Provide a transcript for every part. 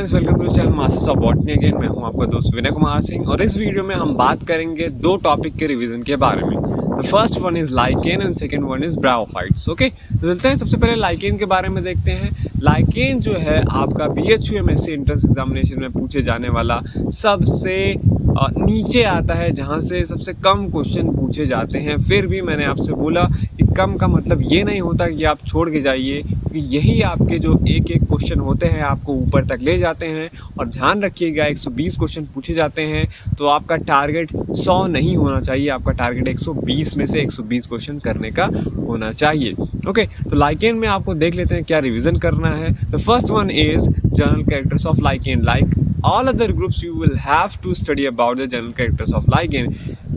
Friends, welcome to channel masters of botany again. मैं हूं आपका दोस्त विनय कुमार सिंह और इस वीडियो में हम बात करेंगे दो टॉपिक के रिवीजन के बारे में। The first one is lichen and second one is bryophytes. Okay, तो चलते हैं सबसे पहले लाइकेन के बारे में देखते हैं। लाइकेन जो है आपका BHU MSc एंट्रेंस एग्जामिनेशन में पूछे जाने वाला सबसे नीचे आता है, जहां से सबसे कम क्वेश्चन पूछे जाते हैं। फिर भी मैंने आपसे बोला कि कम का मतलब ये नहीं होता कि आप छोड़ के जाइए, क्योंकि यही आपके जो एक एक क्वेश्चन होते हैं आपको ऊपर तक ले जाते हैं। और ध्यान रखिएगा 120 क्वेश्चन पूछे जाते हैं तो आपका टारगेट 100 नहीं होना चाहिए, आपका टारगेट 120 में से 120 क्वेश्चन करने का होना चाहिए। ओके, तो लाइकेन में आपको देख लेते हैं क्या रिविजन करना है। The first one is general characters of lichen. Like all other groups you will have to study about the general characters of lichen,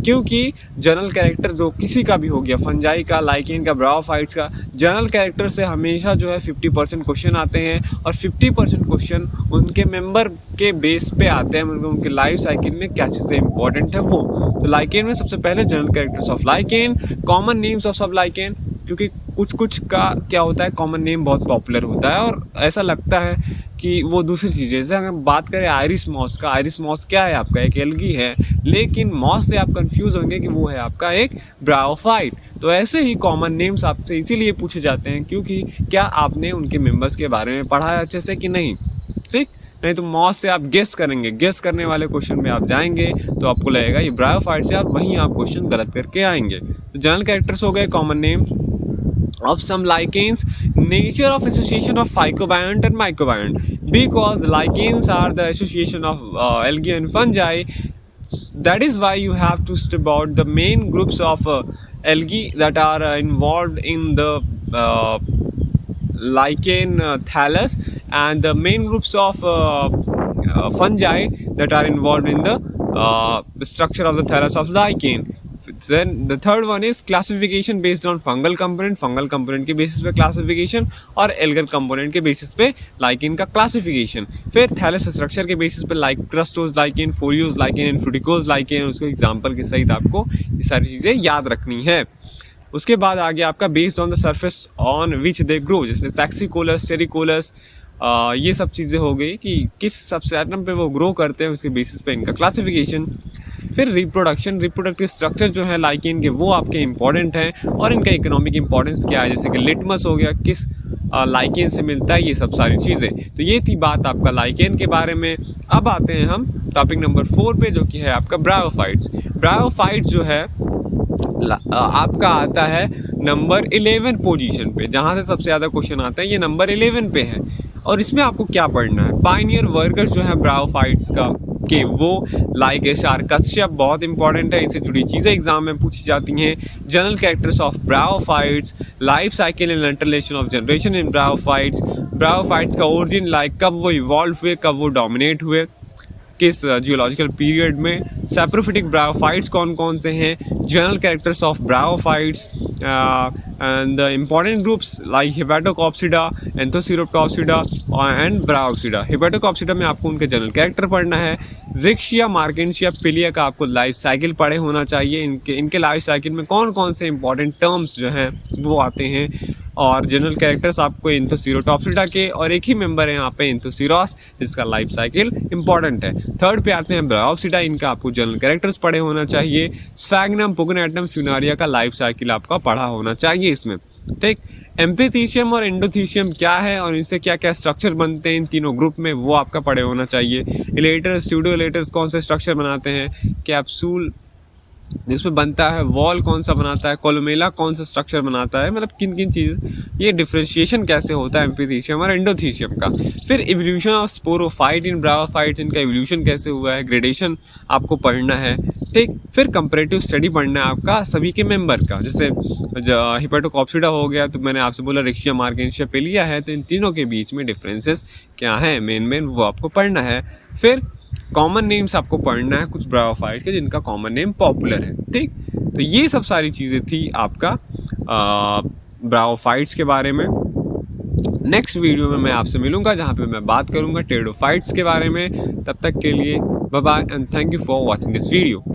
क्योंकि जनरल कैरेक्टर जो किसी का भी हो गया, फंजाई का, लाइकेन का, ब्रायोफाइट्स का, जनरल कैरेक्टर से हमेशा जो है 50% क्वेश्चन आते हैं और 50% क्वेश्चन उनके मेंबर के बेस पे आते हैं, उनके लाइफ साइकिल में क्या चीज़ें इंपॉर्टेंट है वो। तो लाइकेन में सबसे पहले general characters of lichen, common names of सब लाइकेन, क्योंकि कुछ का क्या होता है, कॉमन नेम बहुत पॉपुलर होता है और ऐसा लगता है कि वो दूसरी चीज़ है। जैसे अगर बात करें आयरिस मॉस का, आयरिस मॉस क्या है आपका, एक एल्गी है, लेकिन मॉस से आप कंफ्यूज होंगे कि वो है आपका एक ब्रायोफाइट। तो ऐसे ही कॉमन नेम्स आपसे इसीलिए पूछे जाते हैं क्योंकि क्या आपने उनके मेंबर्स के बारे में पढ़ा है अच्छे से कि नहीं। ठीक, नहीं तो मॉस से आप गेस करेंगे, गेस करने वाले क्वेश्चन में आप जाएंगे तो आपको लगेगा ये ब्रायोफाइट से, आप वहीं आप क्वेश्चन गलत करके आएंगे। तो जनरल कैरेक्टर्स हो गए, common name of some lichens, nature of association of phycobiont and mycobiont, because the lichens are the association of algae and fungi. That is why you have to study about the main groups of algae that are involved in the lichen thallus, and the main groups of fungi that are involved in the structure of the thallus of lichen. Then the third one is classification based on fungal component के basis पे classification और algal component के basis पे lichen का classification. फिर thallus structure के basis पे like crustose lichen, folios lichen and फ्रूटिकोज lichen, उसको एग्जांपल के सहित आपको ये सारी चीज़ें याद रखनी है। उसके बाद आगे आपका based on the surface on which they grow, जैसे सैक्सिकोलस, टेरिकोलस, ये सब चीज़ें हो गई कि किस सबस्ट्रेटम पे वो ग्रो करते हैं, उसके बेसिस पे इनका क्लासिफिकेशन। फिर रिप्रोडक्टिव स्ट्रक्चर जो है लाइकेन के वो आपके इंपॉर्टेंट हैं और इनका इकोनॉमिक इंपॉर्टेंस क्या है, जैसे कि लिटमस हो गया, किस लाइकेन से मिलता है, ये सब सारी चीज़ें। तो ये थी बात आपका लाइकेन के बारे में। अब आते हैं हम टॉपिक नंबर 4 पे, जो कि है आपका ब्रायोफाइट्स। ब्रायोफाइट्स जो है आपका आता है नंबर 11 पोजीशन पे, जहाँ से सबसे ज़्यादा क्वेश्चन आता है ये नंबर 11 पे है। और इसमें आपको क्या पढ़ना है, पायनियर वर्कर्स जो है ब्रायोफाइट्स का के वो लाइक शार्कस्टिया बहुत इंपॉर्टेंट है, इनसे जुड़ी चीज़ें एग्जाम में पूछी जाती हैं। General characters of bryophytes, life cycle and alternation of generation in bryophytes, bryophytes का ओरिजिन, लाइक कब वो इवॉल्व हुए, कब वो डोमिनेट हुए, किस जियोलॉजिकल पीरियड में, सैप्रोफिटिक ब्रायोफाइट्स कौन कौन से हैं, general characters of bryophytes and the important groups like hepaticopsida, anthocerotopsida and bryopsida. Hepaticopsida में आपको उनके जनरल कैरेक्टर पढ़ना है। रिक्शिया, मार्केंशिया, पिलिया का आपको लाइफ साइकिल पढ़े होना चाहिए, इनके लाइफ साइकिल में कौन कौन से इंपॉर्टेंट टर्म्स जो हैं वो आते हैं। और जनरल कैरेक्टर्स आपको एंथोसिरोटॉप्सिडा के, और एक ही मेंबर है यहाँ पे एंथोसिरोस, जिसका लाइफ साइकिल इंपॉर्टेंट है। थर्ड पे आते हैं ब्रायोप्सिडा, इनका आपको जनरल कैरेक्टर्स पढ़े होना चाहिए। स्फैग्नम, पुगनेटम, फ्यूनारिया का लाइफ साइकिल आपका पढ़ा होना चाहिए इसमें। ठीक, एम्फीथीशियम और एंडोथीशियम क्या है और इनसे क्या क्या स्ट्रक्चर बनते हैं इन तीनों ग्रुप में, वो आपका पढ़े होना चाहिए। इलेटर्स, स्यूडो इलेटर्स कौन से स्ट्रक्चर बनाते हैं, कैप्सूल जिसमें बनता है, वॉल कौन सा बनाता है, कोलोमेला कौन सा स्ट्रक्चर बनाता है, मतलब किन किन चीज़, ये डिफ्रेंशिएशन कैसे होता है एम्फीथीशियम और एंडोथीशियम का। फिर evolution of sporophyte in bryophytes, इनका इवोल्यूशन कैसे हुआ है, ग्रेडेशन आपको पढ़ना है। ठीक, फिर कंपैरेटिव स्टडी पढ़ना है आपका सभी के मेंबर का, जैसे हेपेटोकॉप्सिडा हो गया तो मैंने आपसे बोला रिक्शिया, मार्केंशिया, पिलिया है, तो इन तीनों के बीच में डिफरेंसेस क्या हैं मेन वो आपको पढ़ना है। फिर कॉमन नेम्स आपको पढ़ना है कुछ ब्रायोफाइट के जिनका कॉमन नेम पॉपुलर है। ठीक, तो ये सब सारी चीज़ें थी आपका ब्रायोफाइट्स के बारे में। नेक्स्ट वीडियो में मैं आपसे मिलूंगा जहाँ पे मैं बात करूंगा टेरिडोफाइट्स के बारे में। तब तक के लिए bye bye and thank you for watching this video.